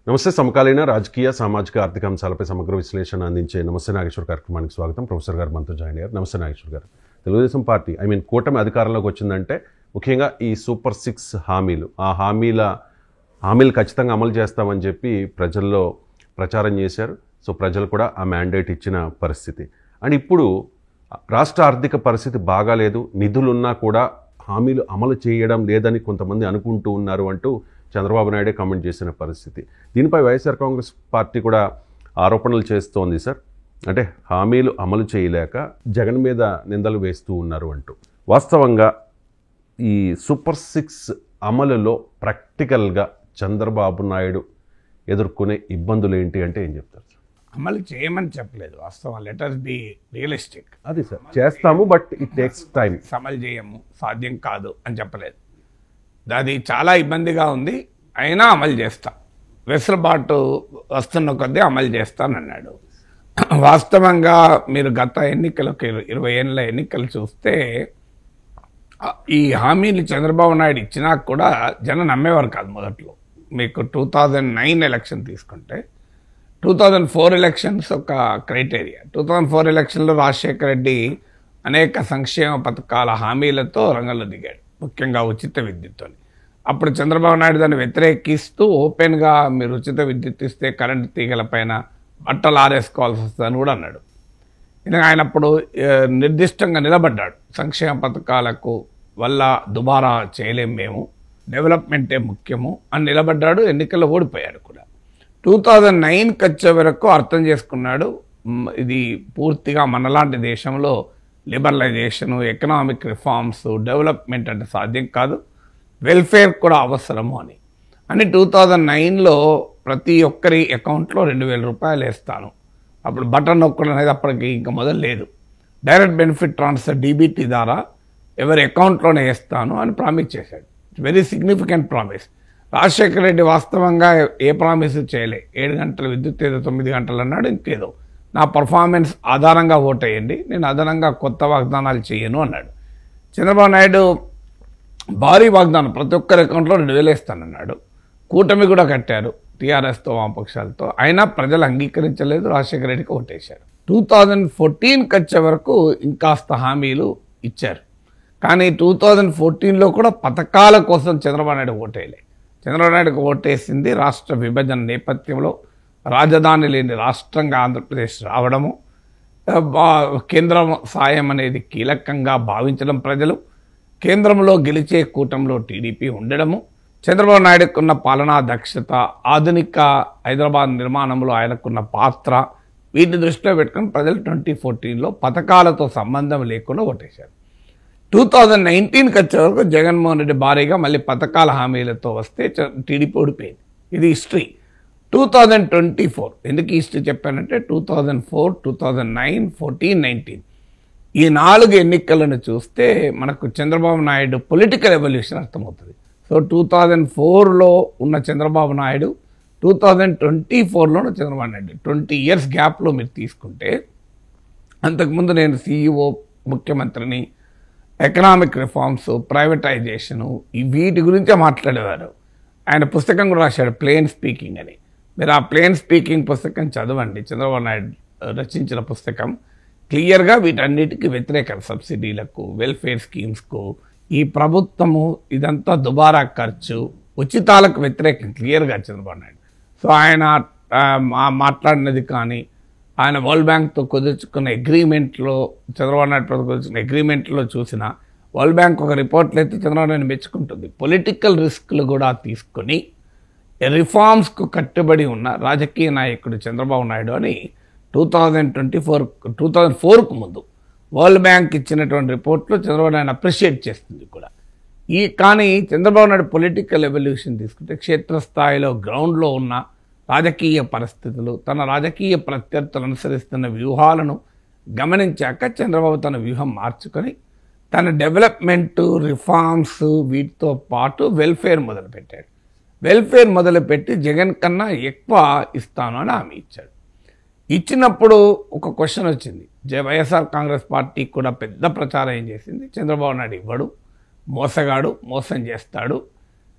నమస్తే. సమకాలీన రాజకీయ సామాజిక ఆర్థిక అంశాలపై సమగ్ర విశ్లేషణ అందించే నమస్తే నాగేశ్వర్ కార్యక్రమానికి స్వాగతం. ప్రొఫెసర్ గారు మనతో జాయిన్ అయ్యారు. నమస్తే నాగేశ్వర్ గారు. తెలుగుదేశం పార్టీ కూటమి అధికారంలోకి వచ్చిందంటే ముఖ్యంగా ఈ సూపర్ 6 హామీలు, ఆ హామీలు ఖచ్చితంగా అమలు చేస్తామని చెప్పి ప్రజల్లో ప్రచారం చేశారు. సో ప్రజలు కూడా ఆ మ్యాండేట్ ఇచ్చిన పరిస్థితి. అండ్ ఇప్పుడు రాష్ట్ర ఆర్థిక పరిస్థితి బాగాలేదు, నిధులున్నా కూడా హామీలు అమలు చేయడం లేదని కొంతమంది అనుకుంటూ ఉన్నారు అంటూ చంద్రబాబు నాయుడే కామెంట్ చేసిన పరిస్థితి. దీనిపై వైఎస్ఆర్ కాంగ్రెస్ పార్టీ కూడా ఆరోపణలు చేస్తోంది. సార్, అంటే హామీలు అమలు చేయలేక జగన్ మీద నిందలు వేస్తూ ఉన్నారు అంటూ. వాస్తవంగా ఈ సూపర్ 6 అమలులో ప్రాక్టికల్గా చంద్రబాబు నాయుడు ఎదుర్కొనే ఇబ్బందులు ఏంటి అంటే ఏం చెప్తారు? అమలు చేయమని చెప్పలేదు. వాస్తవం, లెటర్స్ బి రియలిస్టిక్. అది సార్, చేస్తాము బట్ ఇట్ టేక్స్ టైం. అమలు చేయము, సాధ్యం కాదు అని చెప్పలేదు. అది చాలా ఇబ్బందిగా ఉంది, అయినా అమలు చేస్తా, వెసులుబాటు వస్తున్న కొద్దీ అమలు చేస్తానన్నాడు. వాస్తవంగా మీరు గత ఎన్నికలకు 20 ఏళ్ళ ఎన్నికలు చూస్తే ఈ హామీలు చంద్రబాబు నాయుడు ఇచ్చినా కూడా జనం నమ్మేవారు కాదు. మొదట్లో మీకు 2009 ఎలక్షన్ తీసుకుంటే 2004 ఎలక్షన్స్ ఒక క్రైటీరియా. 2004 ఎలక్షన్లో రాజశేఖర రెడ్డి అనేక సంక్షేమ పథకాల హామీలతో రంగంలో దిగాడు, ముఖ్యంగా ఉచిత విద్యుత్తో. అప్పుడు చంద్రబాబు నాయుడు దాన్ని వ్యతిరేకిస్తూ ఓపెన్గా మీరు ఉచిత విద్యుత్ ఇస్తే కరెంటు తీగల పైన బట్టలు ఆరేసుకోవాల్సి వస్తుందని కూడా అన్నాడు. ఆయన అప్పుడు నిర్దిష్టంగా నిలబడ్డాడు, సంక్షేమ పథకాలకు వల్ల దుబారా చేయలేం మేము, డెవలప్మెంటే ముఖ్యము అని నిలబడ్డాడు. ఎన్నికల్లో ఓడిపోయాడు కూడా. 2009కి వచ్చే వరకు అర్థం చేసుకున్నాడు, ఇది పూర్తిగా మనలాంటి దేశంలో లిబరలైజేషను, ఎకనామిక్ రిఫార్మ్స్, డెవలప్మెంట్ అంటే సాధ్యం కాదు, వెల్ఫేర్ కూడా అవసరము అని 2009లో ప్రతి ఒక్కరి అకౌంట్లో 2000 రూపాయలు వేస్తాను. అప్పుడు బటన్ నొక్కడం అనేది అప్పటికి ఇంకా మొదలు లేదు. డైరెక్ట్ బెనిఫిట్ ట్రాన్స్ఫర్ డీబీటీ ద్వారా ఎవరి అకౌంట్లోనే వేస్తాను అని ప్రామిస్ చేశాడు. Very significant promise. Rajasekhara Reddy వాస్తవంగా ఏ ప్రామిస్ చేయలే. 7 గంటల విద్యుత్ ఏదో 9 గంటలు అన్నాడు, ఇంకేదో నా పర్ఫార్మెన్స్ ఆధారంగా ఓటేయండి, నేను అదనంగా కొత్త వాగ్దానాలు చేయను అన్నాడు. చంద్రబాబు నాయుడు భారీ వాగ్దానం, ప్రతి ఒక్కరి అకౌంట్లో 2000 వేస్తానన్నాడు. కూటమి కూడా కట్టారు టీఆర్ఎస్తో, వామపక్షాలతో. అయినా ప్రజలు అంగీకరించలేదు, రాజశేఖర రెడ్డికి ఓటేశారు. 2014కి వచ్చే వరకు ఇంకాస్త హామీలు ఇచ్చారు. కానీ 2014లో కూడా పథకాల కోసం చంద్రబాబు నాయుడు ఓటేయలే. చంద్రబాబు నాయుడుకు ఓటేసింది రాష్ట్ర విభజన నేపథ్యంలో రాజధాని లేని రాష్ట్రంగా ఆంధ్రప్రదేశ్ రావడము, కేంద్రం సాయం అనేది కీలకంగా భావించడం, ప్రజలు కేంద్రంలో గెలిచే కూటమిలో టీడీపీ ఉండడము, చంద్రబాబు నాయుడుకున్న పాలనా దక్షత, ఆధునిక హైదరాబాద్ నిర్మాణంలో ఆయనకున్న పాత్ర, వీటిని దృష్టిలో పెట్టుకుని ప్రజలు 2014లో పథకాలతో సంబంధం లేకుండా ఓటేశారు. 2019కి వచ్చే వరకు జగన్మోహన్ రెడ్డి భారీగా మళ్ళీ పథకాల హామీలతో వస్తే టీడీపీ ఓడిపోయింది. ఇది హిస్టరీ. 2024 ఎందుకు హిస్టరీ చెప్పానంటే 2004, 2009, 14, 19 ఈ 4 ఎన్నికలను చూస్తే మనకు చంద్రబాబు నాయుడు పొలిటికల్ ఎవల్యూషన్ అర్థమవుతుంది. సో 2004లో ఉన్న చంద్రబాబు నాయుడు 2024లో ఉన్న చంద్రబాబు నాయుడు 20 ఇయర్స్ గ్యాప్లో మీరు తీసుకుంటే, అంతకుముందు నేను CEO, ముఖ్యమంత్రిని, ఎకనామిక్ రిఫార్మ్స్, ప్రైవేటైజేషను, వీటి గురించే మాట్లాడేవారు. ఆయన పుస్తకం కూడా రాశాడు, ప్లేన్ స్పీకింగ్ అని. మీరు ఆ ప్లేన్ స్పీకింగ్ పుస్తకం చదవండి, చంద్రబాబు నాయుడు రచించిన పుస్తకం. క్లియర్గా వీటన్నిటికీ వ్యతిరేకం, సబ్సిడీలకు, వెల్ఫేర్ స్కీమ్స్కు, ఈ ప్రభుత్వము ఇదంతా దుబారా ఖర్చు, ఉచితాలకు వ్యతిరేకం క్లియర్గా చంద్రబాబు నాయుడు. సో ఆయన మాట్లాడినది కానీ, ఆయన వరల్డ్ బ్యాంక్తో కుదుర్చుకున్న అగ్రిమెంట్లో, చంద్రబాబు నాయుడు ప్రభుత్వం కుదుర్చుకున్న అగ్రిమెంట్లో చూసిన వరల్డ్ బ్యాంక్ ఒక రిపోర్ట్లు అయితే చంద్రబాబు నాయుడు మెచ్చుకుంటుంది. పొలిటికల్ రిస్క్లు కూడా తీసుకొని రిఫార్మ్స్కు కట్టుబడి ఉన్న రాజకీయ నాయకుడు చంద్రబాబు నాయుడు అని 2004కు ముందు వరల్డ్ బ్యాంక్ ఇచ్చినటువంటి రిపోర్ట్లో చంద్రబాబు నాయుడు అప్రిషియేట్ చేస్తుంది కూడా. కానీ చంద్రబాబు నాయుడు పొలిటికల్ ఎవల్యూషన్ తీసుకుంటే క్షేత్రస్థాయిలో గ్రౌండ్లో ఉన్న రాజకీయ పరిస్థితులు, తన రాజకీయ ప్రత్యర్థులు అనుసరిస్తున్న వ్యూహాలను గమనించాక చంద్రబాబు తన వ్యూహం మార్చుకొని తన డెవలప్మెంటు, రిఫార్మ్స్ వీటితో పాటు వెల్ఫేర్ మొదలుపెట్టాడు. వెల్ఫేర్ మొదలుపెట్టి జగన్ కన్నా ఎక్కువ ఇస్తాను అని హామీ ఇచ్చాడు. ఇచ్చినప్పుడు ఒక క్వశ్చన్ వచ్చింది. వైఎస్ఆర్ కాంగ్రెస్ పార్టీ కూడా పెద్ద ప్రచారం ఏం చేసింది, చంద్రబాబు నాయుడు ఇవ్వడు, మోసగాడు, మోసం చేస్తాడు,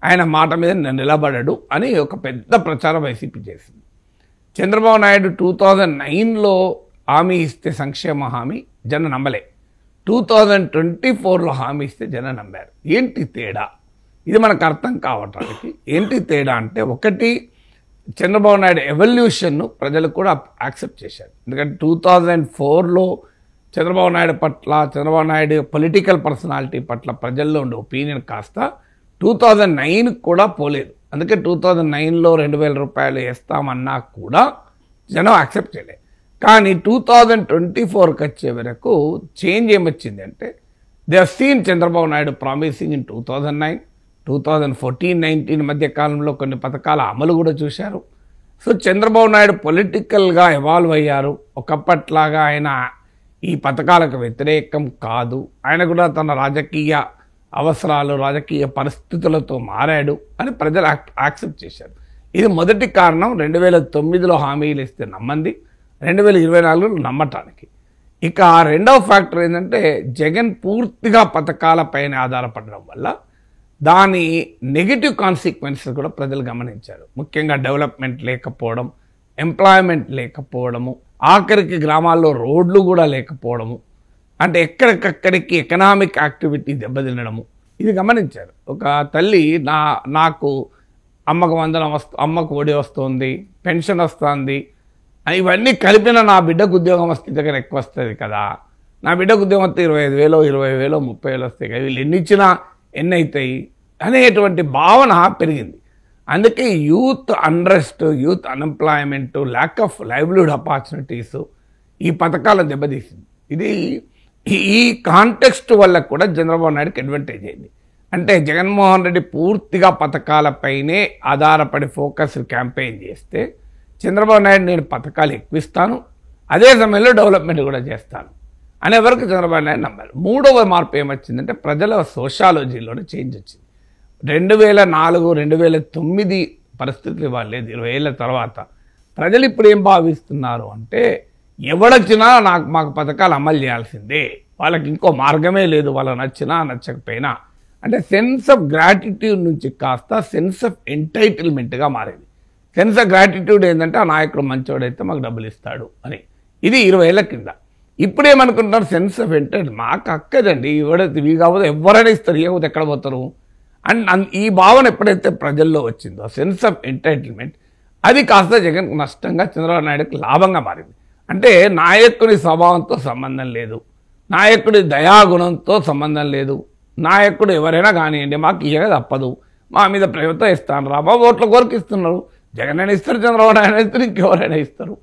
ఆయన మాట మీద నిలబడడు అని ఒక పెద్ద ప్రచారం వైసీపీ చేసింది. చంద్రబాబు నాయుడు 2009లో హామీ ఇస్తే సంక్షేమ హామీ జనం నమ్మలే, 2024లో హామీ ఇస్తే జనం నమ్మారు. ఏంటి తేడా? ఇది మనకు అర్థం కావటానికి ఏంటి తేడా అంటే, ఒకటి చంద్రబాబు నాయుడు ఎవల్యూషన్ను ప్రజలు కూడా యాక్సెప్ట్ చేశారు. ఎందుకంటే 2004లో చంద్రబాబు నాయుడు పట్ల, చంద్రబాబు నాయుడు పొలిటికల్ పర్సనాలిటీ పట్ల ప్రజల్లో ఉండే ఒపీనియన్ కాస్త 2009 కూడా పోలేదు. అందుకే 2009లో 2,000 రూపాయలు వేస్తామన్నా కూడా జనం యాక్సెప్ట్ చేయలేదు. కానీ 2024కి వచ్చే వరకు చేంజ్ ఏమొచ్చింది అంటే, they have seen Chandrababu Naidu promising in 2009, 2014-19 మధ్య కాలంలో కొన్ని పథకాల అమలు కూడా చూశారు. సో చంద్రబాబు నాయుడు పొలిటికల్గా ఎవాల్వ్ అయ్యారు. ఒకప్పట్లాగా ఆయన ఈ పథకాలకు వ్యతిరేకం కాదు, ఆయన కూడా తన రాజకీయ అవసరాలు, రాజకీయ పరిస్థితులతో మారాడు అని ప్రజలు యాక్సెప్ట్ చేశారు. ఇది మొదటి కారణం. 2009లో హామీలు ఇస్తే నమ్మంది, 2024లో నమ్మటానికి. ఇక రెండవ ఫ్యాక్టర్ ఏంటంటే, జగన్ పూర్తిగా పథకాలపైన ఆధారపడడం వల్ల దాని నెగిటివ్ కాన్సిక్వెన్సెస్ కూడా ప్రజలు గమనించారు. ముఖ్యంగా డెవలప్మెంట్ లేకపోవడం, ఎంప్లాయ్మెంట్ లేకపోవడము, ఆఖరికి గ్రామాల్లో రోడ్లు కూడా లేకపోవడము, అంటే ఎక్కడికక్కడికి ఎకనామిక్ యాక్టివిటీ దెబ్బతినడము, ఇది గమనించారు. ఒక తల్లి నాకు అమ్మకు వందనం అమ్మకు ఒడి వస్తుంది, పెన్షన్ వస్తుంది, ఇవన్నీ కలిపిన నా బిడ్డకు ఉద్యోగం వస్తే దగ్గర ఎక్కువ వస్తుంది కదా, నా బిడ్డకు ఉద్యోగం వస్తే 25,000, 20,000, 30,000 వస్తాయి కదా, వీళ్ళు ఎన్ని ఇచ్చినా ఎన్ని అవుతాయి అనేటువంటి భావన పెరిగింది. అందుకే youth unrest, youth unemployment, lack of livelihood opportunities ఈ పథకాలను దెబ్బతీసింది. ఇది ఈ కాంటెక్స్ట్ వల్ల కూడా చంద్రబాబు నాయుడుకి అడ్వాంటేజ్ అయింది. అంటే జగన్మోహన్ రెడ్డి పూర్తిగా పథకాలపైనే ఆధారపడి ఫోకస్ క్యాంపెయిన్ చేస్తే, చంద్రబాబు నాయుడు నేను పథకాలు ఎక్కువిస్తాను, అదే సమయంలో డెవలప్మెంట్ కూడా చేస్తాను అనే వరకు చంద్రబాబు నాయుడు నమ్మారు. మూడవ మార్పు ఏమొచ్చిందంటే, ప్రజల సోషాలజీలోనే చేంజ్ వచ్చింది. 2004, 2009 పరిస్థితులు ఇవ్వలేదు. 20 ఏళ్ళ తర్వాత ప్రజలు ఇప్పుడు ఏం భావిస్తున్నారు అంటే, ఎవడొచ్చినా మాకు పథకాలు అమలు చేయాల్సిందే, వాళ్ళకి ఇంకో మార్గమే లేదు, వాళ్ళకి నచ్చినా నచ్చకపోయినా. అంటే సెన్స్ ఆఫ్ గ్రాటిట్యూడ్ నుంచి కాస్త సెన్స్ ఆఫ్ ఎంటైటిల్మెంట్గా మారింది. సెన్స్ ఆఫ్ గ్రాటిట్యూడ్ ఏంటంటే, ఆ నాయకుడు మంచోడైతే మాకు డబ్బులు ఇస్తాడు అని. ఇది 20 ఏళ్ల కింద. ఇప్పుడు ఏమనుకుంటున్నారు, సెన్స్ ఆఫ్ ఎంటైటిల్ మాకు అక్కదండి, ఎవడైతే ఇవి కాకపోతే ఎవరైనా ఇస్తారు, ఇవ్వకపోతే ఎక్కడ పోతారు అండ్ ఈ భావన ఎప్పుడైతే ప్రజల్లో వచ్చిందో, సెన్స్ ఆఫ్ ఎంటైటిల్మెంట్, అది కాస్త జగన్ నష్టంగా చంద్రబాబు నాయుడుకి లాభంగా మారింది. అంటే నాయకుడి స్వభావంతో సంబంధం లేదు, నాయకుడి దయాగుణంతో సంబంధం లేదు, నాయకుడు ఎవరైనా కానివ్వండి మాకు ఇయ్యక తప్పదు, మా మీద ప్రేమతో ఇస్తాను రా బాబు, ఓట్ల కోరిక ఇస్తున్నారు, జగన్ అయినా ఇస్తారు, చంద్రబాబు నాయుడు ఇస్తారు, ఇంకెవరైనా ఇస్తారు.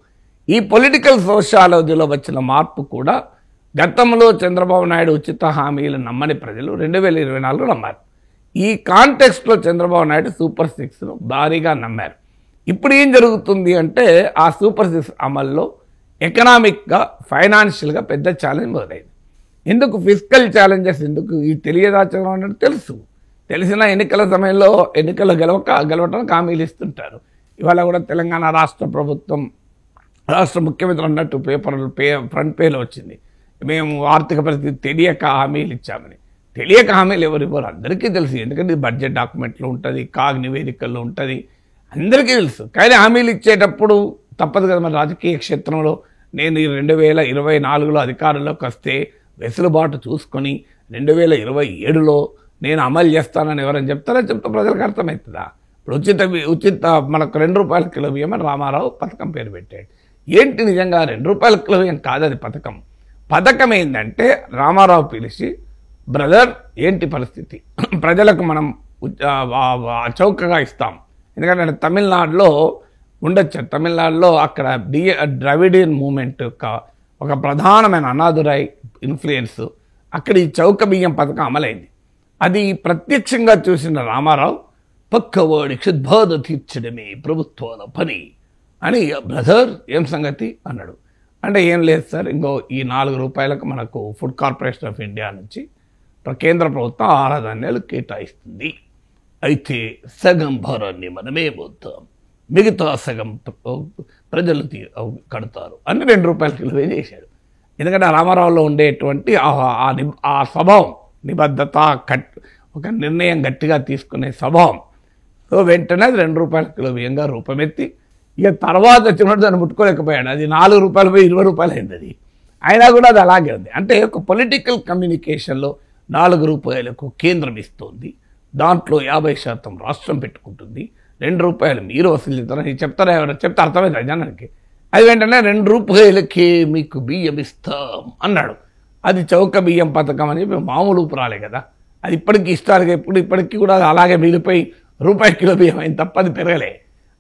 ఈ పొలిటికల్ సోషాలజీలో వచ్చిన మార్పు కూడా గతంలో చంద్రబాబు నాయుడు ఉచిత హామీలు నమ్మని ప్రజలు 2024లో నమ్మారు. ఈ కాంటెక్స్ట్లో చంద్రబాబు నాయుడు సూపర్ 6ను భారీగా నమ్మారు. ఇప్పుడు ఏం జరుగుతుంది అంటే, ఆ సూపర్ 6 అమల్లో ఎకనామిక్గా, ఫైనాన్షియల్గా పెద్ద ఛాలెంజ్ మొదలైంది. ఎందుకు ఫిజికల్ ఛాలెంజెస్ ఎందుకు ఈ తెలియదా చంద్రబాబు నాయుడు తెలిసిన ఎన్నికల సమయంలో ఎన్నికల్లో గెలవటానికి హామీలు ఇస్తుంటారు. ఇవాళ కూడా తెలంగాణ రాష్ట్ర ప్రభుత్వం, రాష్ట్ర ముఖ్యమంత్రి అన్నట్టు ఫ్రంట్ పేలో వచ్చింది, మేము ఆర్థిక పరిస్థితి తెలియక హామీలు ఇచ్చామని. తెలియక హామీలు ఎవరు ఇవ్వరు, అందరికీ తెలుసు. ఎందుకంటే బడ్జెట్ డాక్యుమెంట్లో ఉంటుంది, కాగ్ నివేదికల్లో ఉంటుంది, అందరికీ తెలుసు. కానీ హామీలు ఇచ్చేటప్పుడు తప్పదు కదా, మన రాజకీయ క్షేత్రంలో నేను 2024లో అధికారంలోకి వస్తే వెసులుబాటు చూసుకొని 2027లో నేను అమలు చేస్తానని ఎవరైనా చెప్తే ప్రజలకు అర్థమవుతుందా? ఇప్పుడు ఉచిత మనకు 2 రూపాయల కిలో బియ్యం అని రామారావు పథకం పేరు పెట్టాడు. ఏంటి నిజంగా 2 రూపాయల కిలో బియ్యం కాదు అది పథకం. పథకం ఏంటంటే, రామారావు పిలిచి, బ్రదర్ ఏంటి పరిస్థితి, ప్రజలకు మనం చౌకగా ఇస్తాం. ఎందుకంటే తమిళనాడులో ఉండొచ్చు, తమిళనాడులో అక్కడ ద్రవిడియన్ మూమెంట్ ఒక ప్రధానమైన అన్నాదురై ఇన్ఫ్లుయెన్స్, అక్కడ ఈ చౌక బియ్యం పథకం అమలైంది. అది ప్రత్యక్షంగా చూసిన రామారావు, పక్కవాడి క్షుద్బాధ తీర్చడమే ప్రభుత్వాల పని అని, బ్రదర్ ఏం సంగతి అన్నాడు. అంటే ఏం లేదు సార్, ఇంకో ఈ 4 రూపాయలకు మనకు ఫుడ్ కార్పొరేషన్ ఆఫ్ ఇండియా నుంచి కేంద్ర ప్రభుత్వం ఆహార ధాన్యాలు కేటాయిస్తుంది, అయితే సగం భారాన్ని మనమే పోతాం, మిగతా సగం ప్రజలు కడతారు అని 2 రూపాయల కిలో చేశాడు. ఎందుకంటే రామారావులో ఉండేటువంటి ఆ స్వభావం, నిబద్ధత, ఒక నిర్ణయం గట్టిగా తీసుకునే స్వభావం. సో వెంటనే అది ₹2 కిలో బియ్యంగా రూపమెత్తి ఇక తర్వాత వచ్చినప్పుడు దాన్ని ముట్టుకోలేకపోయాడు. అది ₹4 పోయి ₹20 అయింది. అది అయినా కూడా అది అలాగే ఉంది. అంటే ఒక పొలిటికల్ కమ్యూనికేషన్లో ₹4కు కేంద్రం ఇస్తుంది, దాంట్లో 50% రాష్ట్రం పెట్టుకుంటుంది, ₹2 మీరు వసూలు చేస్తారని చెప్తారా? ఎవరైనా చెప్తే అర్థమైంది జనానికి. అది వెంటనే ₹2కే మీకు బియ్యం ఇస్తాం అన్నాడు. అది చౌక బియ్యం పథకం అని చెప్పి మామూలు ఊపురాలే కదా. అది ఇప్పటికీ ఇష్టాలుగా ఇప్పటికీ కూడా అలాగే మిగిలిపోయి ₹1 కిలో బియ్యం అయింది తప్ప అది పెరగలే.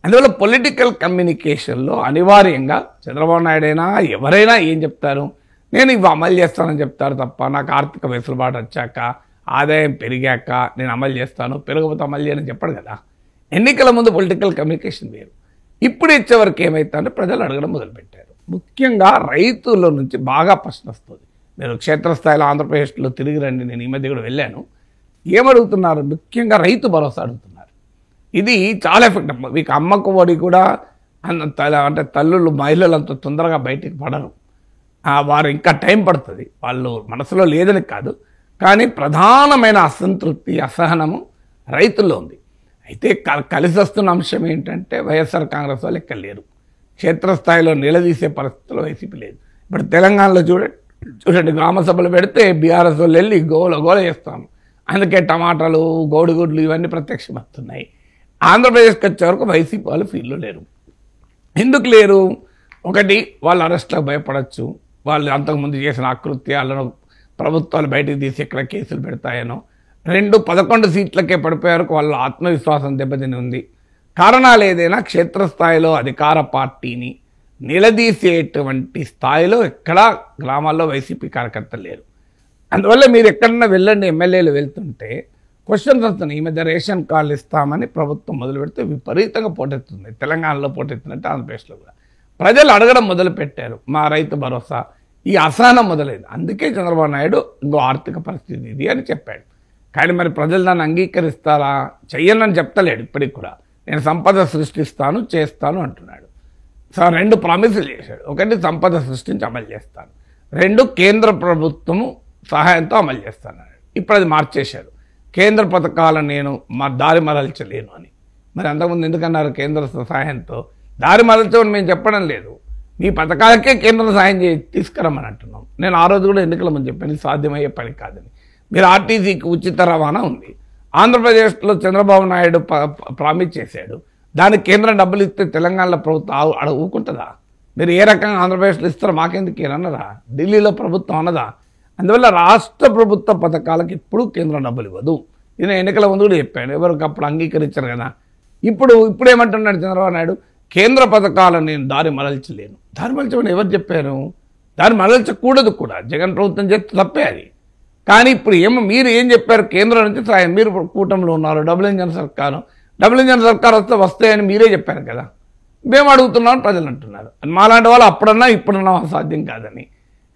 అందువల్ల పొలిటికల్ కమ్యూనికేషన్లో అనివార్యంగా చంద్రబాబు నాయుడు అయినా ఎవరైనా ఏం చెప్తారు, నేను ఇవి అమలు చేస్తానని చెప్తారు తప్ప నాకు ఆర్థిక వెసులుబాటు వచ్చాక ఆదాయం పెరిగాక నేను అమలు చేస్తాను, పెరగకపోతే అమలు చేయని చెప్పడు కదా. ఎన్నికల ముందు పొలిటికల్ కమ్యూనికేషన్ వేరు. ఇప్పుడు ఇచ్చేవరకు ఏమవుతుందంటే ప్రజలు అడగడం మొదలుపెట్టారు. ముఖ్యంగా రైతుల నుంచి బాగా ప్రశ్న వస్తుంది. మీరు క్షేత్రస్థాయిలో ఆంధ్రప్రదేశ్లో తిరిగి రండి, నేను ఈ మధ్య కూడా వెళ్ళాను. ఏమడుగుతున్నారు? ముఖ్యంగా రైతు భరోసా అడుగుతున్నారు. ఇది చాలా ఎఫెక్ట్. మీకు అమ్మకు ఒడి కూడా అంటే తల్లులు మహిళలు అంత తొందరగా బయటికి పడరు. వారు ఇంకా టైం పడుతుంది. వాళ్ళు మనసులో లేదని కాదు, కానీ ప్రధానమైన అసంతృప్తి అసహనము రైతుల్లో ఉంది. అయితే కలిసి వస్తున్న అంశం ఏంటంటే వైఎస్ఆర్ కాంగ్రెస్ వాళ్ళు ఎక్కడ లేరు. క్షేత్రస్థాయిలో నిలదీసే పరిస్థితుల్లో వైసీపీ లేదు. ఇప్పుడు తెలంగాణలో చూడండి గ్రామ సభలు పెడితే బీఆర్ఎస్ వాళ్ళు వెళ్ళి గోల చేస్తాను. అందుకే టమాటాలు గోడిగుడ్లు ఇవన్నీ ప్రత్యక్షమవుతున్నాయి. ఆంధ్రప్రదేశ్కి వచ్చే వరకు వైసీపీ వాళ్ళు ఫీల్డ్లో లేరు. ఎందుకు లేరు? ఒకటి, వాళ్ళు అరెస్ట్లకు భయపడవచ్చు, వాళ్ళు అంతకుముందు చేసిన అకృత్యాలను ప్రభుత్వాలు బయటకు తీసి ఎక్కడ కేసులు పెడతాయనో. 11 సీట్లకే పడిపోయారు, వాళ్ళ ఆత్మవిశ్వాసం దెబ్బతిని ఉంది. కారణాలు ఏదైనా క్షేత్రస్థాయిలో అధికార పార్టీని నిలదీసేటువంటి స్థాయిలో ఎక్కడా గ్రామాల్లో వైసీపీ కార్యకర్తలు లేరు. అందువల్ల మీరు ఎక్కడన్నా వెళ్ళండి, ఎమ్మెల్యేలు వెళ్తుంటే క్వశ్చన్స్ వస్తున్నాయి. ఈ మధ్య రేషన్ కార్డులు ఇస్తామని ప్రభుత్వం మొదలు పెడితే విపరీతంగా పోటెత్తుంది. తెలంగాణలో పోటెత్తున్నట్టు ఆంధ్రప్రదేశ్లో కూడా ప్రజలు అడగడం మొదలుపెట్టారు. మా రైతు భరోసా, ఈ అసహనం మొదలైంది. అందుకే చంద్రబాబు నాయుడు ఇంకో ఆర్థిక పరిస్థితి ఇది అని చెప్పాడు. కానీ మరి ప్రజలు దాన్ని అంగీకరిస్తారా? చెయ్యనని చెప్తలేడు. ఇప్పటికి కూడా నేను సంపద సృష్టిస్తాను చేస్తాను అంటున్నాడు. సో 2 ప్రామిసులు చేశాడు. ఒకటి, సంపద సృష్టించి అమలు చేస్తాను. 2, కేంద్ర ప్రభుత్వము సహాయంతో అమలు చేస్తాను. ఇప్పుడు అది మార్చేశారు. కేంద్ర పథకాలను నేను దారి మరల్చలేను అని. మరి అంతకుముందు ఎందుకన్నారు కేంద్ర సహాయంతో? దారి మరల్చమని మేము చెప్పడం లేదు, మీ పథకాలకే కేంద్రం సహాయం తీసుకురమ్మని అంటున్నాం. నేను ఆ రోజు కూడా ఎన్నికల ముందు చెప్పాను సాధ్యమయ్యే పని కాదని. మీరు ఆర్టీసీకి ఉచిత రవాణా ఉంది, ఆంధ్రప్రదేశ్లో చంద్రబాబు నాయుడు ప్రామిస్ చేశాడు, దానికి కేంద్రం డబ్బులు ఇస్తే తెలంగాణలో ప్రభుత్వం ఊకుంటుందా? మీరు ఏ రకంగా ఆంధ్రప్రదేశ్లో ఇస్తారో మాకెందుకు అన్నదా? ఢిల్లీలో ప్రభుత్వం అన్నదా? అందువల్ల రాష్ట్ర ప్రభుత్వ పథకాలకు ఇప్పుడు కేంద్రం డబ్బులు ఇవ్వదు. నేను ఎన్నికల ముందు కూడా చెప్పాను, ఎవరికి అప్పుడు అంగీకరించారు కదా. ఇప్పుడు ఏమంటున్నాడు చంద్రబాబు నాయుడు? కేంద్ర పథకాలను నేను దారి మరల్చలేను. దారి మరల్చమని ఎవరు చెప్పారు? దారి మరల్చకూడదు కూడా, జగన్ ప్రభుత్వం చేస్తే తప్పే అది. కానీ ఇప్పుడు మీరు ఏం చెప్పారు? కేంద్రం నుంచి సాయం, మీరు కూటమిలో ఉన్నారు, డబుల్ ఇంజన్ సర్కారు వస్తాయని మీరే చెప్పారు కదా. మేము అడుగుతున్నాం ప్రజలు అంటున్నారు. మాలాంటి వాళ్ళు అప్పుడన్నా ఇప్పుడన్నా సాధ్యం కాదని.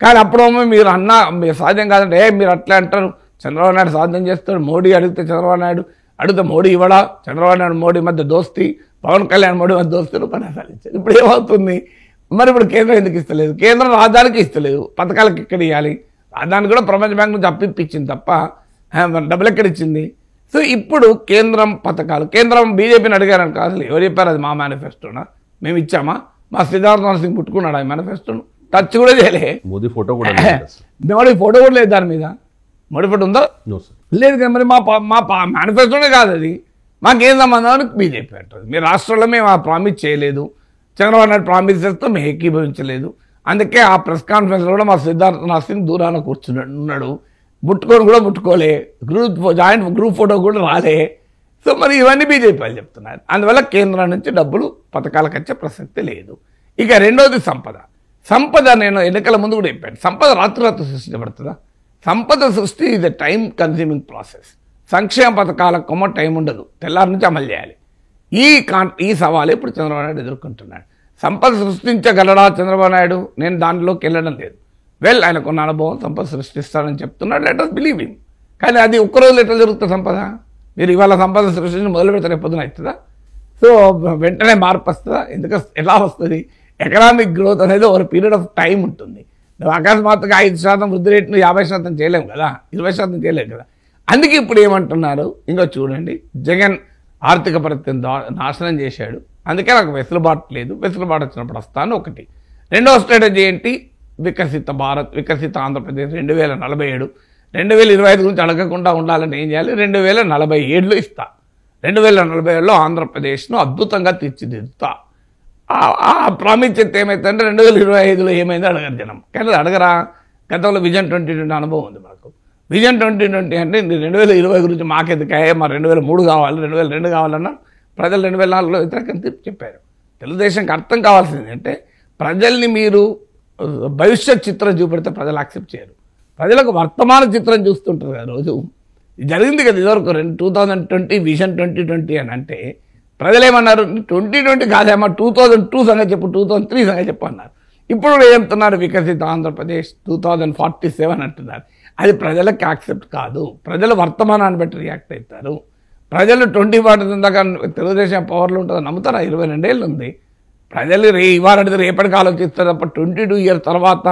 కానీ అప్పుడేమో మీరు సాధ్యం కాదంటే మీరు అట్లా అంటారు. చంద్రబాబు నాయుడు సాధ్యం చేస్తాడు, మోడీ అడిగితే చంద్రబాబు నాయుడు అడిగితే మోడీ ఇవ్వడా? చంద్రబాబు నాయుడు మోడీ మధ్య దోస్తీ, పవన్ కళ్యాణ్ మోడీ మధ్య దోస్తులు కొనసాగించారు. ఇప్పుడు ఏమవుతుంది? మరి ఇప్పుడు కేంద్రం ఎందుకు ఇస్తలేదు? కేంద్రం రాజధానికి ఇస్తలేదు, పథకాలకు ఎక్కడ ఇవ్వాలి? రాజధానికి కూడా ప్రపంచ బ్యాంక్ నుంచి అప్పిప్పించింది తప్ప డబ్బులు ఎక్కడ ఇచ్చింది? సో ఇప్పుడు కేంద్రం పథకాలు, కేంద్రం బీజేపీని అడిగారని కాదు, అసలు ఎవరు చెప్పారు అది మా మేనిఫెస్టోనా? మేము ఇచ్చామా? మా సిద్ధార్థ సింగ్ పుట్టుకున్నాడు ఆ మేనిఫెస్టోను, టచ్ కూడా చేయలే. మోదీ ఫోటో కూడా మోడీ ఫోటో కూడా లేదు దాని మీద. మోడీ ఫోటో ఉందా? లేదు కదా. మరి మా మేనిఫెస్టోనే కాదు అది, మాకేం సంబంధం అని బీజేపీ అంటారు. మీ రాష్ట్రంలో మేము ప్రామిస్ చేయలేదు, చంద్రబాబు నాయుడు ప్రామిస్ చేస్తే మేము ఏకీభవించలేదు. అందుకే ఆ ప్రెస్ కాన్ఫరెన్స్లో కూడా మా సిద్ధార్థ సింగ్ దూరాన కూర్చున్నాడు, ముట్టుకోలే, జాయింట్ గ్రూప్ ఫోటో కూడా రాలే. సో మరి ఇవన్నీ బీజేపీ వాళ్ళు చెప్తున్నారు. అందువల్ల కేంద్రం నుంచి డబ్బులు పథకాలకు వచ్చే ప్రసక్తి లేదు. ఇక రెండోది సంపద నేను ఎన్నికల ముందు కూడా చెప్పాను, సంపద రాత్రి సృష్టించబడుతుందా? సంపద సృష్టి ఇది టైం కన్స్యూమింగ్ ప్రాసెస్. సంక్షేమ పథకాలకు టైం ఉండదు, తెల్లారి నుంచి అమలు చేయాలి. ఈ సవాలు ఇప్పుడు చంద్రబాబు నాయుడు ఎదుర్కొంటున్నాడు. సంపద సృష్టించగలడా చంద్రబాబు నాయుడు? నేను దాంట్లోకి వెళ్ళడం లేదు. ఆయనకున్న అనుభవం సంపద సృష్టిస్తానని చెప్తున్నాడు, లెట్ us బిలీవ్ హిమ్. కానీ అది ఒక్కరోజు ఎట్లా జరుగుతుంది సంపద? మీరు ఇవాళ సంపద సృష్టించి మొదలు పెడితే రేపు పొద్దున అవుతుందా? సో వెంటనే మార్పు వస్తుందా? ఎలా వస్తుంది? ఎకనామిక్ గ్రోత్ అనేది ఒక పీరియడ్ ఆఫ్ టైం ఉంటుంది. నువ్వు అకస్మాత్తుగా 5% వృద్ధి రేటును 50% చేయలేము కదా, 20% చేయలేము కదా. అందుకే ఇప్పుడు ఏమంటున్నారు, ఇంకా చూడండి జగన్ ఆర్థిక పరిస్థితిని నాశనం చేశాడు, అందుకే నాకు వెసులుబాటు లేదు, వెసులుబాటు వచ్చినప్పుడు వస్తాను ఒకటి. రెండవ స్ట్రాటజీ ఏంటి, వికసిత భారత్, వికసిత ఆంధ్రప్రదేశ్ 2047, 2025 గురించి అడగకుండా ఉండాలని ఏం చేయాలి, 2047లో ఇస్తా, 2047లో ఆంధ్రప్రదేశ్ను అద్భుతంగా తీర్చిదిద్దుతా. ఆ ప్రామిస్ చెప్తే ఏమైతుందంటే 2025లో ఏమైందో అడగరు జనం. కానీ అడగరా, గతంలో విజన్ 2020 అనుభవం ఉంది మనకు. విజన్ 2020 అంటే 2020 గురించి మాకెందుకాయే, మా 2003 కావాలి, 2002 కావాలన్నా ప్రజలు 2004లో వ్యతిరేకం తీర్పు చెప్పారు. తెలుగుదేశంకి అర్థం కావాల్సింది అంటే ప్రజల్ని మీరు భవిష్యత్ చిత్రం చూపెడితే ప్రజలు యాక్సెప్ట్ చేయరు. ప్రజలకు వర్తమాన చిత్రం చూస్తుంటారు కదా రోజు. జరిగింది కదా ఇదివరకు 2020 విజన్ 2020 అని అంటే ప్రజలు ఏమన్నారు, 2020 కాదేమో 2002 సంగతి చెప్పు, 2003 సంగతి చెప్పు అన్నారు. ఇప్పుడు ఏమంటున్నారు, వికసిత ఆంధ్రప్రదేశ్ 2047 అంటున్నారు. అది ప్రజలకు యాక్సెప్ట్ కాదు. ప్రజలు వర్తమానాన్ని బట్టి రియాక్ట్ అవుతారు. ప్రజలు 2040 దాకా తెలుగుదేశం పవర్లో ఉంటుందని నమ్ముతారా? 22 ఏళ్ళు ఉంది. ప్రజలు ఇవాళ అడిగితే రేపటికి ఆలోచిస్తారు తప్ప 22 ఇయర్ తర్వాత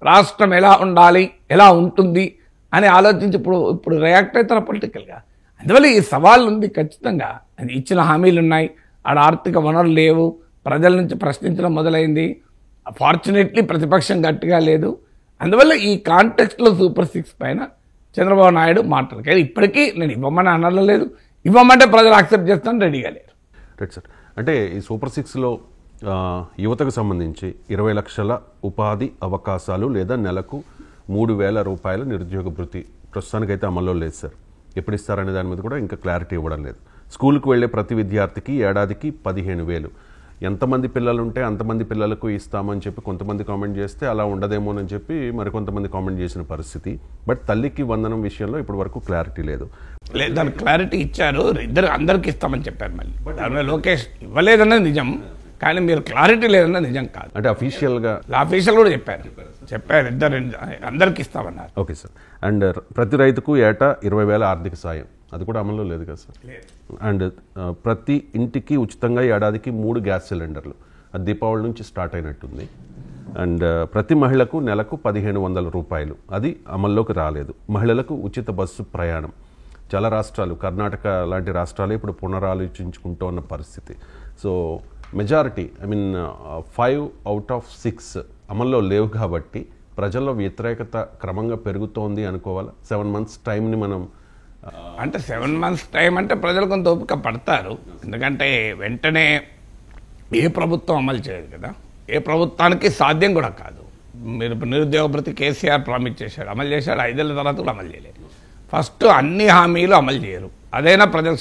రాష్ట్రం ఎలా ఉండాలి, ఎలా ఉంటుంది అని ఆలోచించి ఇప్పుడు రియాక్ట్ అవుతారా పొలిటికల్గా? అందువల్ల ఈ సవాల్ ఉంది ఖచ్చితంగా. అది ఇచ్చిన హామీలు ఉన్నాయి, ఆడ ఆర్థిక వనరులు లేవు, ప్రజల నుంచి ప్రశ్నించడం మొదలైంది. ఫార్చునేట్లీ ప్రతిపక్షం గట్టిగా లేదు. అందువల్ల ఈ కాంటెక్స్ట్లో సూపర్ 6 పైన చంద్రబాబు నాయుడు మాట్లాడు. కానీ ఇప్పటికీ నేను ఇవ్వమని అనలేదు, ఇవ్వమంటే ప్రజలు యాక్సెప్ట్ చేస్తాను రెడీగా లేరు. Right sir. అంటే ఈ సూపర్ 6లో యువతకు సంబంధించి 20 లక్షల ఉపాధి అవకాశాలు లేదా నెలకు 3,000 రూపాయల నిరుద్యోగ భృతి ప్రస్తుతానికైతే అమల్లో లేదు సార్. ఎప్పుడు ఇస్తారనే దాని మీద కూడా ఇంకా క్లారిటీ ఇవ్వడం లేదు. స్కూల్కి వెళ్ళే ప్రతి విద్యార్థికి ఏడాదికి 15,000. ఎంతమంది పిల్లలు ఉంటే అంతమంది పిల్లలకు ఇస్తామని చెప్పి కొంతమంది కామెంట్ చేస్తే అలా ఉండదేమోనని చెప్పి మరికొంతమంది కామెంట్ చేసిన పరిస్థితి. బట్ తల్లికి వందనం విషయంలో ఇప్పటి వరకు క్లారిటీ లేదు. దానికి క్లారిటీ ఇచ్చారు, అందరికి ఇస్తామని చెప్పారు. మళ్ళీ లోకేష్ ఇవ్వలేదన్నది నిజం, కానీ మీరు క్లారిటీ లేదన్నది నిజం కాదు. అంటే అఫీషియల్గా కూడా చెప్పారు ఇద్దరు అందరికి ఇస్తామన్నారు. Okay sir. అండ్ ప్రతి రైతుకు ఏటా 20,000 ఆర్థిక సాయం, అది కూడా అమల్లో లేదు కదా సార్. అండ్ ప్రతి ఇంటికి ఉచితంగా ఏడాదికి 3 గ్యాస్ సిలిండర్లు, అది దీపావళి నుంచి స్టార్ట్ అయినట్టుంది. అండ్ ప్రతి మహిళకు నెలకు 1,500 రూపాయలు, అది అమల్లోకి రాలేదు. మహిళలకు ఉచిత బస్సు ప్రయాణం, చాలా రాష్ట్రాలు, కర్ణాటక లాంటి రాష్ట్రాలు ఇప్పుడు పునరాలోచించుకుంటూ ఉన్న పరిస్థితి. సో మెజారిటీ 5 out of 6 అమల్లో లేవు కాబట్టి ప్రజల్లో వ్యతిరేకత క్రమంగా పెరుగుతోంది అనుకోవాలి. 7 months టైంని మనం అంటే 7 months టైం అంటే ప్రజలు కొంత ఓపిక పడతారు. ఎందుకంటే వెంటనే ఏ ప్రభుత్వం అమలు చేయదు కదా, ఏ ప్రభుత్వానికి సాధ్యం కూడా కాదు. మీరు నిరుద్యోగ భృతి కేసీఆర్ ప్రామిస్ చేశాడు, అమలు చేశాడు, 5 ఏళ్ళ తర్వాత కూడా అమలు చేయలేదు. ఫస్ట్ అన్ని హామీలు అమలు చేయరు, అదైనా ప్రజలు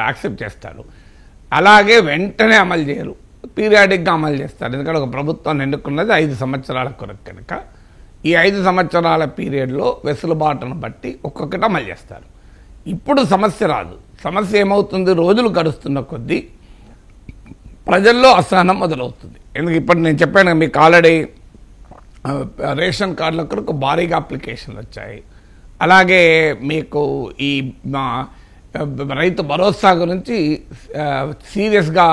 యాక్సెప్ట్ చేస్తారు. అలాగే వెంటనే అమలు చేయరు, పీరియాడిక్గా అమలు చేస్తారు. ఎందుకంటే ఒక ప్రభుత్వాన్ని ఎన్నుకున్నది 5 సంవత్సరాల కొరకు కనుక ఈ 5 సంవత్సరాల పీరియడ్లో వెసులుబాటును బట్టి ఒక్కొక్కటి అమలు చేస్తారు. ఇప్పుడు సమస్య రాదు. సమస్య ఏమవుతుంది, రోజులు గడుస్తున్న కొద్దీ ప్రజల్లో అసహనం మొదలవుతుంది. ఎందుకు ఇప్పుడు నేను చెప్పాను మీకు ఆల్రెడీ రేషన్ కార్డుల కొరకు భారీగా అప్లికేషన్లు వచ్చాయి. అలాగే మీకు ఈ రైతు భరోసా గురించి సీరియస్గా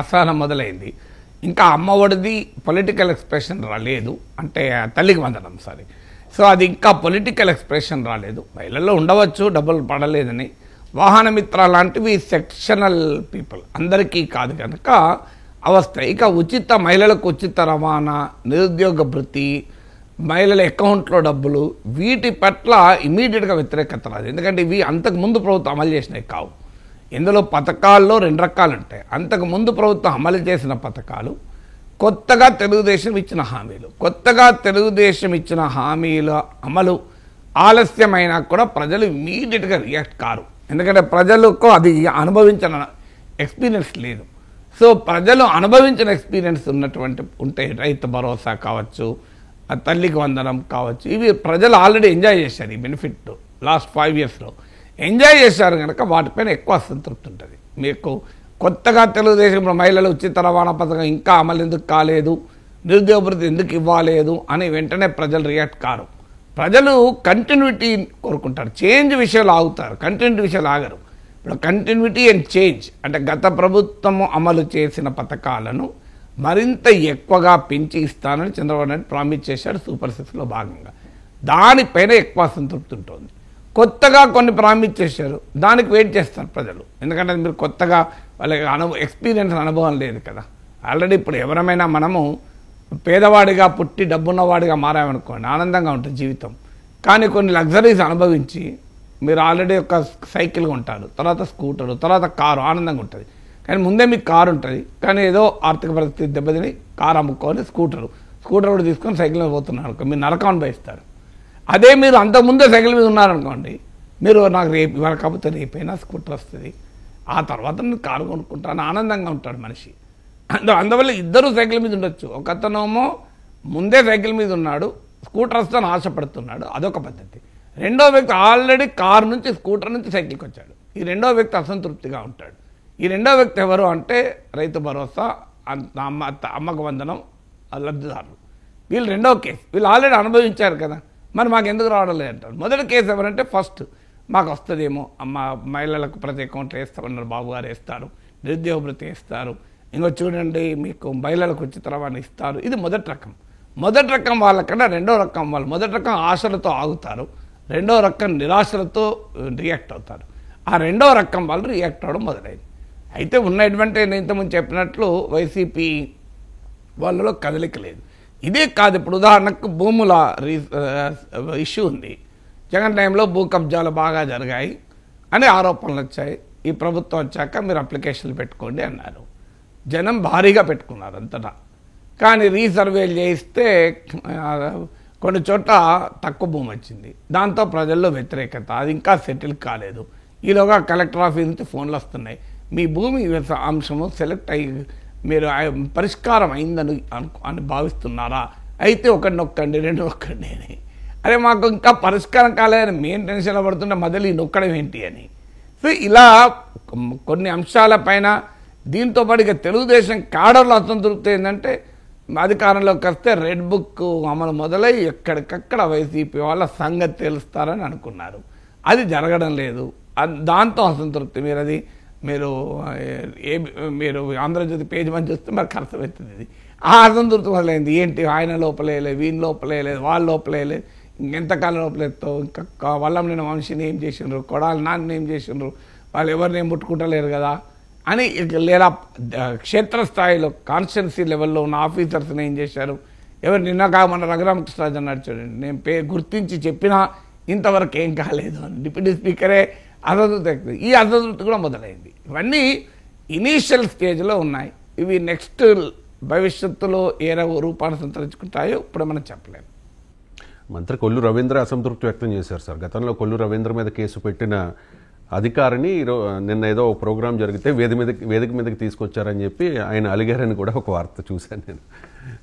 అసహనం మొదలైంది. ఇంకా అమ్మఒడిది పొలిటికల్ ఎక్స్ప్రెషన్ రాలేదు, అంటే తల్లికి వందనం సారీ. సో అది ఇంకా పొలిటికల్ ఎక్స్ప్రెషన్ రాలేదు. మహిళల్లో ఉండవచ్చు డబ్బులు పడలేదని. వాహన మిత్ర లాంటివి సెక్షనల్ పీపుల్, అందరికీ కాదు కనుక అవస్థ. ఇక మహిళలకు ఉచిత రవాణా, నిరుద్యోగ భృతి, మహిళల అకౌంట్లో డబ్బులు, వీటి పట్ల ఇమీడియట్గా వ్యతిరేకత రాదు. ఎందుకంటే ఇవి అంతకుముందు ప్రభుత్వం అమలు చేసినవి కావు. ఇందులో పథకాల్లో 2 రకాలు ఉంటాయి. అంతకుముందు ప్రభుత్వం అమలు చేసిన పథకాలు, కొత్తగా తెలుగుదేశం ఇచ్చిన హామీలు. కొత్తగా తెలుగుదేశం ఇచ్చిన హామీల అమలు ఆలస్యమైనా కూడా ప్రజలు ఇమీడియట్గా రియాక్ట్ కారు. ఎందుకంటే ప్రజలకు అది అనుభవించిన ఎక్స్పీరియన్స్ లేదు. సో ప్రజలు అనుభవించిన ఎక్స్పీరియన్స్ ఉంటే రైతు భరోసా కావచ్చు, తల్లికి వందనం కావచ్చు, ఇవి ప్రజలు ఆల్రెడీ ఎంజాయ్ చేశారు. ఈ బెనిఫిట్ లాస్ట్ 5 yearsలో ఎంజాయ్ చేశారు కనుక వాటిపైన ఎక్కువ సంతృప్తి ఉంటుంది. మీకు కొత్తగా తెలుగుదేశంలో మహిళలు ఉచిత రవాణా పథకం ఇంకా అమలు ఎందుకు కాలేదు, నిరుద్యోగ భృతి ఎందుకు ఇవ్వలేదు అని వెంటనే ప్రజలు రియాక్ట్ కారు. ప్రజలు కంటిన్యూటీ కోరుకుంటారు, చేంజ్ విషయాలు ఆగుతారు, కంటిన్యూటీ విషయాలు ఆగరు. ఇప్పుడు కంటిన్యూటీ అండ్ చేంజ్ అంటే గత ప్రభుత్వము అమలు చేసిన పథకాలను మరింత ఎక్కువగా పెంచి ఇస్తానని చంద్రబాబు నాయుడు ప్రామిస్ చేశాడు సూపర్ 6లో భాగంగా. దానిపైన ఎక్కువ సంతృప్తి ఉంటుంది. కొత్తగా కొన్ని ప్రామిస్ చేశారు, దానికి వెయిట్ చేస్తారు ప్రజలు. ఎందుకంటే మీరు కొత్తగా వాళ్ళకి ఎక్స్పీరియన్స్ అనుభవం లేదు కదా. ఆల్రెడీ ఇప్పుడు ఎవరమైనా మనము పేదవాడిగా పుట్టి డబ్బున్నవాడిగా మారామనుకోండి, ఆనందంగా ఉంటుంది జీవితం. కానీ కొన్ని లగ్జరీస్ అనుభవించి మీరు ఆల్రెడీ ఒక సైకిల్ ఉంటారు, తర్వాత స్కూటరు, తర్వాత కారు, ఆనందంగా ఉంటుంది. కానీ ముందే మీకు కారు ఉంటుంది, కానీ ఏదో ఆర్థిక పరిస్థితి దెబ్బతిని కారు అమ్ముకొని స్కూటర్ కూడా తీసుకొని సైకిల్ మీద పోతున్నారు అనుకో, మీరు నరకం అనుభవిస్తారు. అదే మీరు అంతకుముందే సైకిల్ మీద ఉన్నారనుకోండి, మీరు నాకు రేపు ఇవాళ కాకపోతే రేపైనా స్కూటర్ వస్తుంది, ఆ తర్వాత నేను కారు కొనుక్కుంటాను, ఆనందంగా ఉంటాడు మనిషి. అందువల్ల ఇద్దరు సైకిల్ మీద ఉండొచ్చు. ఒకతనేమో ముందే సైకిల్ మీద ఉన్నాడు, స్కూటర్ వస్తాను ఆశపడుతున్నాడు, అదొక పద్ధతి. రెండో వ్యక్తి ఆల్రెడీ కారు నుంచి స్కూటర్ నుంచి సైకిల్కి వచ్చాడు, ఈ రెండో వ్యక్తి అసంతృప్తిగా ఉంటాడు. ఈ రెండో వ్యక్తి ఎవరు అంటే రైతు భరోసా, అమ్మక వందనం లబ్ధిదారులు. వీళ్ళు రెండో కేసు, వీళ్ళు ఆల్రెడీ అనుభవించారు కదా, మరి మాకు ఎందుకు రావడం లేదంటారు. మొదటి కేసు ఎవరంటే ఫస్ట్ మాకు వస్తుందేమో, మహిళలకు ప్రతి అకౌంట్లో వేస్తామన్నారు, బాబు గారు వేస్తారు, నిరుద్యోగ భృతి వేస్తారు, ఇంకో చూడండి మీకు మహిళలకు ఉచిత రవాణా ఇస్తారు. ఇది మొదటి రకం. మొదటి రకం వాళ్ళకన్నా రెండో రకం వాళ్ళు మొదటి రకం ఆశలతో ఆగుతారు, రెండో రకం నిరాశలతో రియాక్ట్ అవుతారు. ఆ రెండో రకం వాళ్ళు రియాక్ట్ అవ్వడం మొదలైంది. అయితే ఉన్న అడ్వాంటేజ్ నేను ఇంతకుముందు చెప్పినట్లు వైసీపీ వాళ్ళలో కదలిక లేదు. ఇదే కాదు, ఇప్పుడు ఉదాహరణకు భూముల ఇష్యూ ఉంది. జగన్ టైంలో భూ కబ్జాలు బాగా జరిగాయి అని ఆరోపణలు వచ్చాయి. ఈ ప్రభుత్వం వచ్చాక మీరు అప్లికేషన్లు పెట్టుకోండి అన్నారు. జనం భారీగా పెట్టుకున్నారు అంతటా. కానీ రీసర్వేలు చేయిస్తే కొన్ని చోట్ల తక్కువ భూమి వచ్చింది, దాంతో ప్రజల్లో వ్యతిరేకత, అది ఇంకా సెటిల్ కాలేదు. ఈలోగా కలెక్టర్ ఆఫీస్ నుంచి ఫోన్లు వస్తున్నాయి, మీ భూమి అంశము సెలెక్ట్ అయ్యి మీరు పరిష్కారం అయిందని అని భావిస్తున్నారా, అయితే ఒకటి నొక్కండి, రెండు నొక్కండి అని. అరే మాకు ఇంకా పరిష్కారం కాలేదని మేము టెన్షన్లో పడుతుంటే మొదలు ఈ నొక్కడం ఏంటి అని. సో ఇలా కొన్ని అంశాలపైన దీంతో పాటు ఇక తెలుగుదేశం కాడర్లో అసంతృప్తి ఏంటంటే అధికారంలోకి వస్తే రెడ్ బుక్ అమలు మొదలై ఎక్కడికక్కడ వైసీపీ వాళ్ళ సంగతి తెలుస్తారని అనుకున్నారు. అది జరగడం లేదు, దాంతో అసంతృప్తి. మీరు ఆంధ్రజ్యోతి పేజ్ మంచి చూస్తే మరి అర్థమవుతుంది. ఇది ఆ అసంతృప్తి మొదలైంది. ఏంటి ఆయన లోపలేయలేదు, వీని లోపలేయలేదు, వాళ్ళ లోపలేయలేదు, ఇంకెంతకాలం లోపలేస్తావు, ఇంకా వల్లంనేని వంశీని ఏం చేసిండ్రు, కొడాలి నాన్న ఏం చేసిండ్రు, వాళ్ళు ఎవరిని ఏం ముట్టుకుంటలేరు కదా అని, లేదా క్షేత్రస్థాయిలో కాన్స్టిట్యున్సీ లెవెల్లో ఉన్న ఆఫీసర్స్ని ఏం చేశారు, ఎవరు నిన్నగా మన రఘురామకృష్ణరాజు అన్నాడు చూడండి, నేను గుర్తించి చెప్పినా ఇంతవరకు ఏం కాలేదు అని డిప్యూటీ స్పీకరే అసంతృప్తి. ఈ అసంతృప్తి కూడా మొదలైంది. ఇవన్నీ ఇనీషియల్ స్టేజ్లో ఉన్నాయి. ఇవి నెక్స్ట్ భవిష్యత్తులో ఏ రూపాన్ని సంతరించుకుంటాయో ఇప్పుడు మనం చెప్పలేము. మంత్రి కొల్లు రవీంద్ర అసంతృప్తి వ్యక్తం చేశారు సార్. గతంలో కొల్లు రవీంద్ర మీద కేసు పెట్టిన అధికారిని నిన్న ఏదో ఒక ప్రోగ్రాం జరిగితే వేదిక మీదకి తీసుకొచ్చారని చెప్పి ఆయన అలిగారని కూడా ఒక వార్త చూశాను నేను.